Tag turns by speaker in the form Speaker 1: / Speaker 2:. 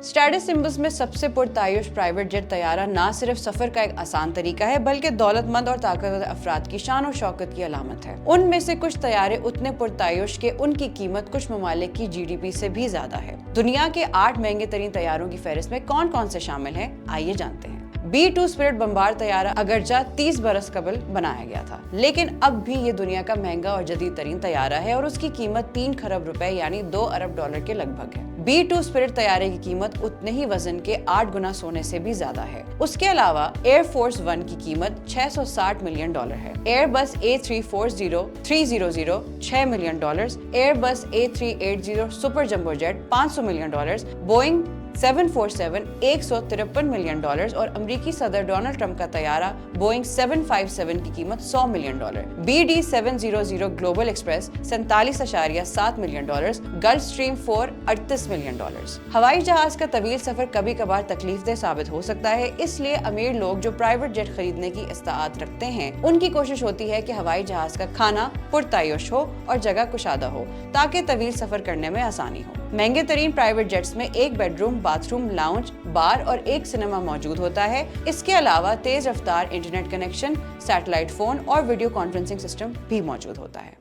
Speaker 1: Status symbols में सबसे पुरतायुश private jet तैयारा ना सिर्फ सफर का एक आसान तरीका है बल्कि दौलतमंद और ताकतवर अफराद की शान और शौकत की अलामत है। उनमें से कुछ तैयारे उतने पुरतायुश के उनकी कीमत कुछ ममालिक की GDP से भी ज्यादा है। दुनिया के 8 महंगे तरीन तैयारों की फहरिस्त में कौन कौन से शामिल हैं, आइए जानते हैं। B-2 स्पिरिट बम्बार तैयारा अगरचा 30 बरस कबल बनाया गया था, लेकिन अब भी ये दुनिया का महंगा और जदीद तरीन तैयारा है और उसकी कीमत 3 खरब रुपए यानी $2 अरब के लगभग है। B-2 स्पिरिट तैयारे की कीमत उतने ही वजन के 8 गुना सोने से भी ज्यादा है। उसके अलावा एयरफोर्स 1 की कीमत $660 मिलियन है, Airbus A340-300 $6 million, Airbus A380 super jumbo jet $500 million, Boeing 747 $153 million और अमेरिकी सदर डोनाल्ड ट्रंप का तैयारा बोइंग 757 की कीमत $100 million, BD700 global express $47.7 million, gulf stream 4 $38 million. हवाई जहाज का तवील सफर कभी कभार तकलीफदेह साबित हो सकता है, इसलिए अमीर लोग जो प्राइवेट जेट खरीदने की इस्ताअत रखते हैं उनकी कोशिश होती है कि हवाई जहाज का खाना पुरतायुश हो और जगह कुशादा हो ताकि तवील सफर करने में आसानी हो। महंगे तरीन प्राइवेट जेट्स में एक बेडरूम, बाथरूम, लाउंज, बार और एक सिनेमा मौजूद होता है। इसके अलावा तेज रफ्तार इंटरनेट कनेक्शन, सैटेलाइट फोन और वीडियो कॉन्फ्रेंसिंग सिस्टम भी मौजूद होता है।